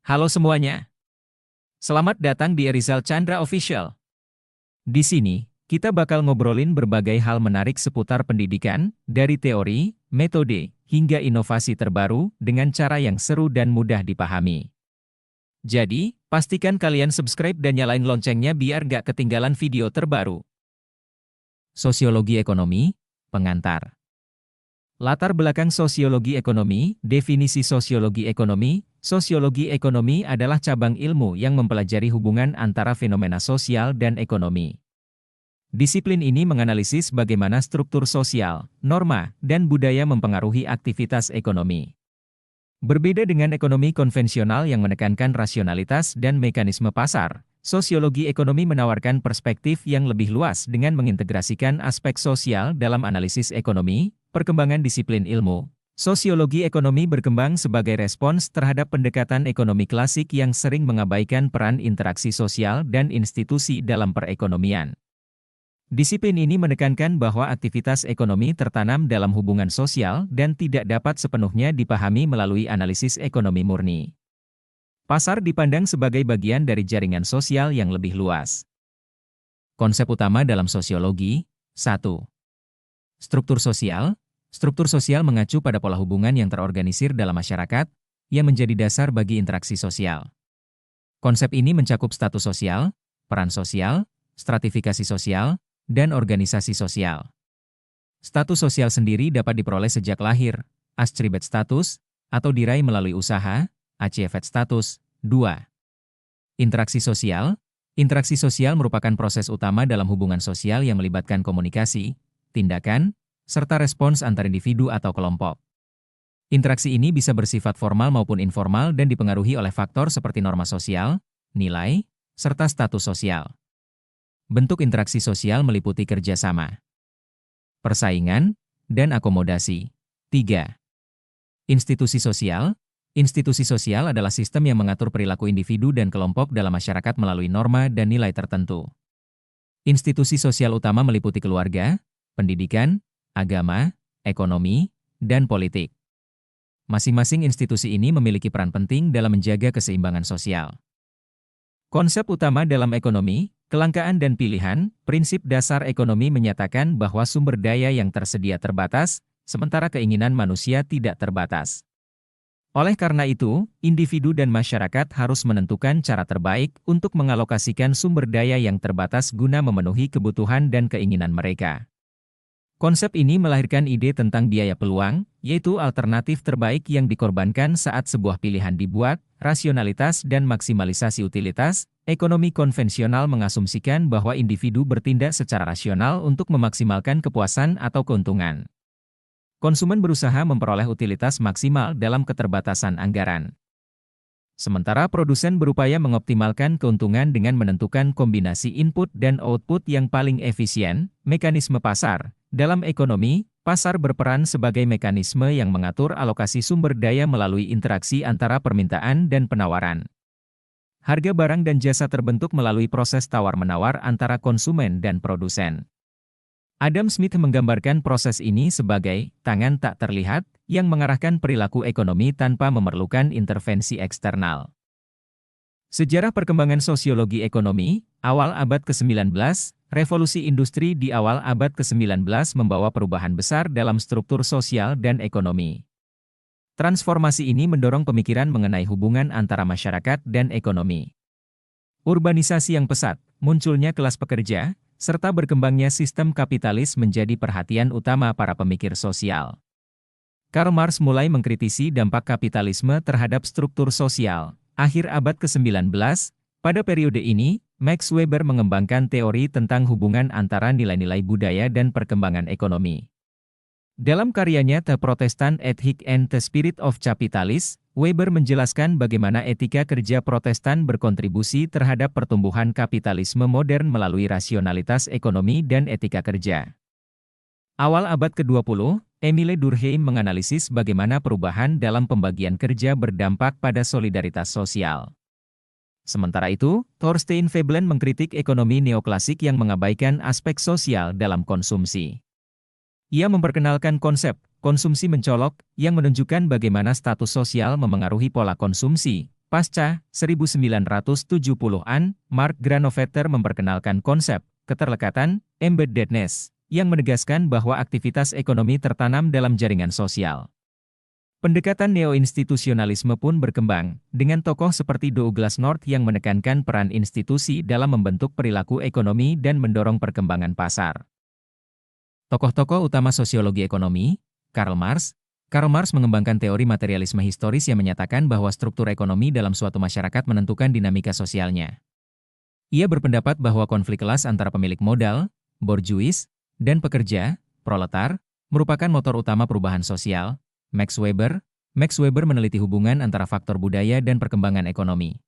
Halo semuanya, selamat datang di Rizal Chandra Official. Di sini, kita bakal ngobrolin berbagai hal menarik seputar pendidikan, dari teori, metode, hingga inovasi terbaru dengan cara yang seru dan mudah dipahami. Jadi, pastikan kalian subscribe dan nyalain loncengnya biar gak ketinggalan video terbaru. Sosiologi Ekonomi, Pengantar. Latar belakang sosiologi ekonomi, definisi sosiologi ekonomi. Sosiologi ekonomi adalah cabang ilmu yang mempelajari hubungan antara fenomena sosial dan ekonomi. Disiplin ini menganalisis bagaimana struktur sosial, norma, dan budaya mempengaruhi aktivitas ekonomi. Berbeda dengan ekonomi konvensional yang menekankan rasionalitas dan mekanisme pasar, sosiologi ekonomi menawarkan perspektif yang lebih luas dengan mengintegrasikan aspek sosial dalam analisis ekonomi. Perkembangan disiplin ilmu. Sosiologi ekonomi berkembang sebagai respons terhadap pendekatan ekonomi klasik yang sering mengabaikan peran interaksi sosial dan institusi dalam perekonomian. Disiplin ini menekankan bahwa aktivitas ekonomi tertanam dalam hubungan sosial dan tidak dapat sepenuhnya dipahami melalui analisis ekonomi murni. Pasar dipandang sebagai bagian dari jaringan sosial yang lebih luas. Konsep utama dalam sosiologi. 1. Struktur sosial. Struktur sosial mengacu pada pola hubungan yang terorganisir dalam masyarakat, yang menjadi dasar bagi interaksi sosial. Konsep ini mencakup status sosial, peran sosial, stratifikasi sosial, dan organisasi sosial. Status sosial sendiri dapat diperoleh sejak lahir, Aschribet status, atau diraih melalui usaha, Achieved status. 2. Interaksi sosial. Interaksi sosial merupakan proses utama dalam hubungan sosial yang melibatkan komunikasi, tindakan, serta respons antar individu atau kelompok. Interaksi ini bisa bersifat formal maupun informal dan dipengaruhi oleh faktor seperti norma sosial, nilai, serta status sosial. Bentuk interaksi sosial meliputi kerjasama, persaingan, dan akomodasi. 3. Institusi sosial. Institusi sosial adalah sistem yang mengatur perilaku individu dan kelompok dalam masyarakat melalui norma dan nilai tertentu. Institusi sosial utama meliputi keluarga, pendidikan, agama, ekonomi, dan politik. Masing-masing institusi ini memiliki peran penting dalam menjaga keseimbangan sosial. Konsep utama dalam ekonomi, kelangkaan dan pilihan. Prinsip dasar ekonomi menyatakan bahwa sumber daya yang tersedia terbatas, sementara keinginan manusia tidak terbatas. Oleh karena itu, individu dan masyarakat harus menentukan cara terbaik untuk mengalokasikan sumber daya yang terbatas guna memenuhi kebutuhan dan keinginan mereka. Konsep ini melahirkan ide tentang biaya peluang, yaitu alternatif terbaik yang dikorbankan saat sebuah pilihan dibuat, rasionalitas dan maksimalisasi utilitas. Ekonomi konvensional mengasumsikan bahwa individu bertindak secara rasional untuk memaksimalkan kepuasan atau keuntungan. Konsumen berusaha memperoleh utilitas maksimal dalam keterbatasan anggaran. Sementara produsen berupaya mengoptimalkan keuntungan dengan menentukan kombinasi input dan output yang paling efisien. Mekanisme pasar. Dalam ekonomi, pasar berperan sebagai mekanisme yang mengatur alokasi sumber daya melalui interaksi antara permintaan dan penawaran. Harga barang dan jasa terbentuk melalui proses tawar-menawar antara konsumen dan produsen. Adam Smith menggambarkan proses ini sebagai tangan tak terlihat yang mengarahkan perilaku ekonomi tanpa memerlukan intervensi eksternal. Sejarah perkembangan sosiologi ekonomi. Awal abad ke-19, revolusi industri di awal abad ke-19 membawa perubahan besar dalam struktur sosial dan ekonomi. Transformasi ini mendorong pemikiran mengenai hubungan antara masyarakat dan ekonomi. Urbanisasi yang pesat, munculnya kelas pekerja, serta berkembangnya sistem kapitalis menjadi perhatian utama para pemikir sosial. Karl Marx mulai mengkritisi dampak kapitalisme terhadap struktur sosial. Akhir abad ke-19, pada periode ini, Max Weber mengembangkan teori tentang hubungan antara nilai-nilai budaya dan perkembangan ekonomi. Dalam karyanya The Protestant Ethic and the Spirit of Capitalism, Weber menjelaskan bagaimana etika kerja Protestan berkontribusi terhadap pertumbuhan kapitalisme modern melalui rasionalitas ekonomi dan etika kerja. Awal abad ke-20, Emile Durkheim menganalisis bagaimana perubahan dalam pembagian kerja berdampak pada solidaritas sosial. Sementara itu, Thorstein Veblen mengkritik ekonomi neoklasik yang mengabaikan aspek sosial dalam konsumsi. Ia memperkenalkan konsep konsumsi mencolok yang menunjukkan bagaimana status sosial memengaruhi pola konsumsi, Pasca 1970-an, Mark Granovetter memperkenalkan konsep keterlekatan embeddedness yang menegaskan bahwa aktivitas ekonomi tertanam dalam jaringan sosial. Pendekatan neo-institusionalisme pun berkembang, dengan tokoh seperti Douglass North yang menekankan peran institusi dalam membentuk perilaku ekonomi dan mendorong perkembangan pasar. Tokoh-tokoh utama sosiologi ekonomi, Karl Marx mengembangkan teori materialisme historis yang menyatakan bahwa struktur ekonomi dalam suatu masyarakat menentukan dinamika sosialnya. Ia berpendapat bahwa konflik kelas antara pemilik modal, bourgeois, dan pekerja, proletar, merupakan motor utama perubahan sosial. Max Weber meneliti hubungan antara faktor budaya dan perkembangan ekonomi.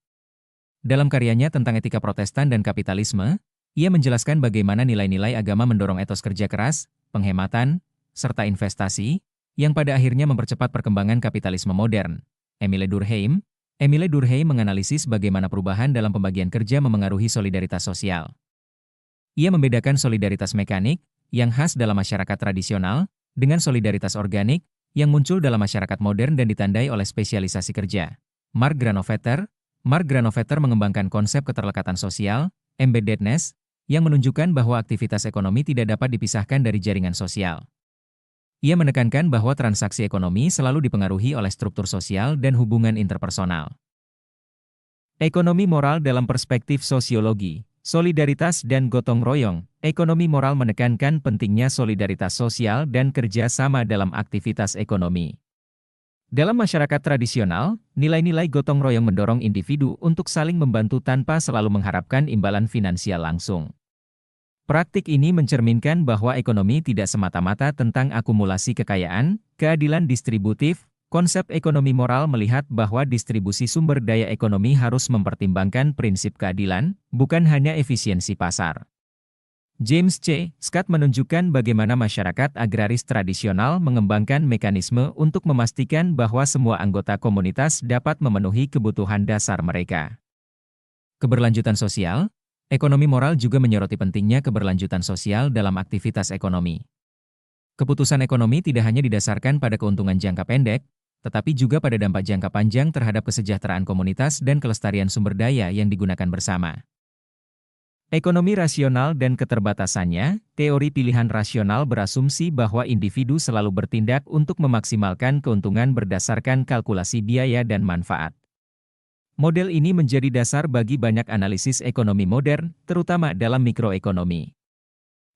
Dalam karyanya tentang etika Protestan dan kapitalisme, ia menjelaskan bagaimana nilai-nilai agama mendorong etos kerja keras, penghematan, serta investasi, yang pada akhirnya mempercepat perkembangan kapitalisme modern. Emile Durkheim menganalisis bagaimana perubahan dalam pembagian kerja memengaruhi solidaritas sosial. Ia membedakan solidaritas mekanik, yang khas dalam masyarakat tradisional, dengan solidaritas organik, yang muncul dalam masyarakat modern dan ditandai oleh spesialisasi kerja. Mark Granovetter mengembangkan konsep keterlekatan sosial, embeddedness, yang menunjukkan bahwa aktivitas ekonomi tidak dapat dipisahkan dari jaringan sosial. Ia menekankan bahwa transaksi ekonomi selalu dipengaruhi oleh struktur sosial dan hubungan interpersonal. Ekonomi moral dalam perspektif sosiologi, solidaritas dan gotong royong. Ekonomi moral menekankan pentingnya solidaritas sosial dan kerja sama dalam aktivitas ekonomi. Dalam masyarakat tradisional, nilai-nilai gotong royong mendorong individu untuk saling membantu tanpa selalu mengharapkan imbalan finansial langsung. Praktik ini mencerminkan bahwa ekonomi tidak semata-mata tentang akumulasi kekayaan, keadilan distributif. Konsep ekonomi moral melihat bahwa distribusi sumber daya ekonomi harus mempertimbangkan prinsip keadilan, bukan hanya efisiensi pasar. James C. Scott menunjukkan bagaimana masyarakat agraris tradisional mengembangkan mekanisme untuk memastikan bahwa semua anggota komunitas dapat memenuhi kebutuhan dasar mereka. Keberlanjutan sosial. Ekonomi moral juga menyoroti pentingnya keberlanjutan sosial dalam aktivitas ekonomi. Keputusan ekonomi tidak hanya didasarkan pada keuntungan jangka pendek, tetapi juga pada dampak jangka panjang terhadap kesejahteraan komunitas dan kelestarian sumber daya yang digunakan bersama. Ekonomi rasional dan keterbatasannya, teori pilihan rasional berasumsi bahwa individu selalu bertindak untuk memaksimalkan keuntungan berdasarkan kalkulasi biaya dan manfaat. Model ini menjadi dasar bagi banyak analisis ekonomi modern, terutama dalam mikroekonomi.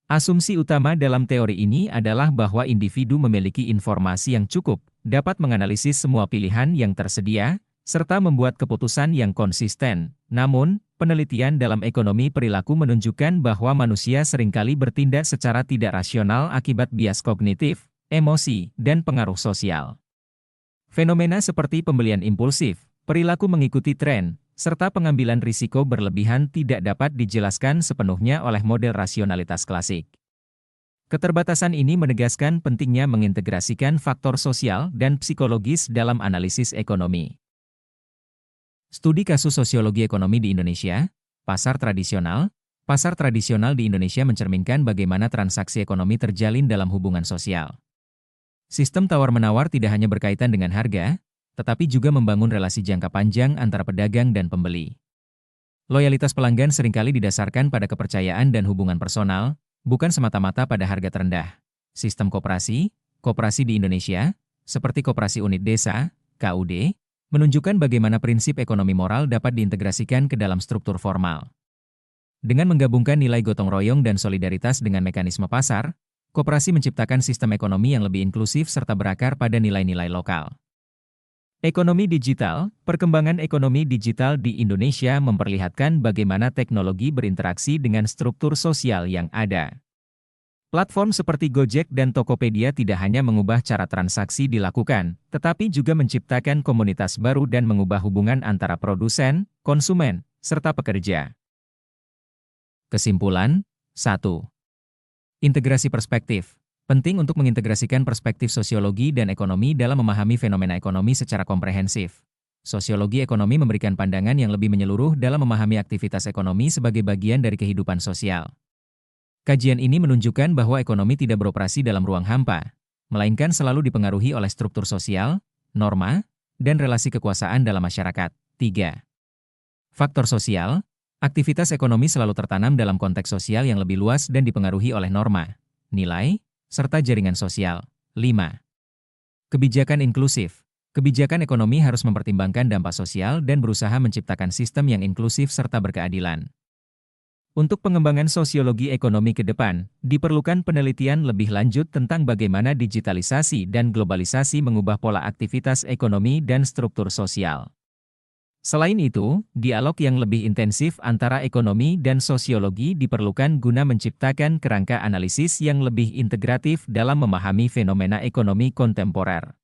Asumsi utama dalam teori ini adalah bahwa individu memiliki informasi yang cukup, dapat menganalisis semua pilihan yang tersedia, serta membuat keputusan yang konsisten. Namun, penelitian dalam ekonomi perilaku menunjukkan bahwa manusia seringkali bertindak secara tidak rasional akibat bias kognitif, emosi, dan pengaruh sosial. Fenomena seperti pembelian impulsif, perilaku mengikuti tren, serta pengambilan risiko berlebihan tidak dapat dijelaskan sepenuhnya oleh model rasionalitas klasik. Keterbatasan ini menegaskan pentingnya mengintegrasikan faktor sosial dan psikologis dalam analisis ekonomi. Studi kasus sosiologi ekonomi di Indonesia, pasar tradisional. Pasar tradisional di Indonesia mencerminkan bagaimana transaksi ekonomi terjalin dalam hubungan sosial. Sistem tawar-menawar tidak hanya berkaitan dengan harga, tetapi juga membangun relasi jangka panjang antara pedagang dan pembeli. Loyalitas pelanggan seringkali didasarkan pada kepercayaan dan hubungan personal, bukan semata-mata pada harga terendah. Sistem koperasi di Indonesia, seperti Koperasi Unit Desa, KUD, menunjukkan bagaimana prinsip ekonomi moral dapat diintegrasikan ke dalam struktur formal. Dengan menggabungkan nilai gotong royong dan solidaritas dengan mekanisme pasar, koperasi menciptakan sistem ekonomi yang lebih inklusif serta berakar pada nilai-nilai lokal. Ekonomi digital. Perkembangan ekonomi digital di Indonesia memperlihatkan bagaimana teknologi berinteraksi dengan struktur sosial yang ada. Platform seperti Gojek dan Tokopedia tidak hanya mengubah cara transaksi dilakukan, tetapi juga menciptakan komunitas baru dan mengubah hubungan antara produsen, konsumen, serta pekerja. Kesimpulan, 1. Integrasi perspektif. Penting untuk mengintegrasikan perspektif sosiologi dan ekonomi dalam memahami fenomena ekonomi secara komprehensif. Sosiologi ekonomi memberikan pandangan yang lebih menyeluruh dalam memahami aktivitas ekonomi sebagai bagian dari kehidupan sosial. Kajian ini menunjukkan bahwa ekonomi tidak beroperasi dalam ruang hampa, melainkan selalu dipengaruhi oleh struktur sosial, norma, dan relasi kekuasaan dalam masyarakat. 3. Faktor sosial. Aktivitas ekonomi selalu tertanam dalam konteks sosial yang lebih luas dan dipengaruhi oleh norma, nilai, serta jaringan sosial. 5. Kebijakan inklusif. Kebijakan ekonomi harus mempertimbangkan dampak sosial dan berusaha menciptakan sistem yang inklusif serta berkeadilan. Untuk pengembangan sosiologi ekonomi ke depan, diperlukan penelitian lebih lanjut tentang bagaimana digitalisasi dan globalisasi mengubah pola aktivitas ekonomi dan struktur sosial. Selain itu, dialog yang lebih intensif antara ekonomi dan sosiologi diperlukan guna menciptakan kerangka analisis yang lebih integratif dalam memahami fenomena ekonomi kontemporer.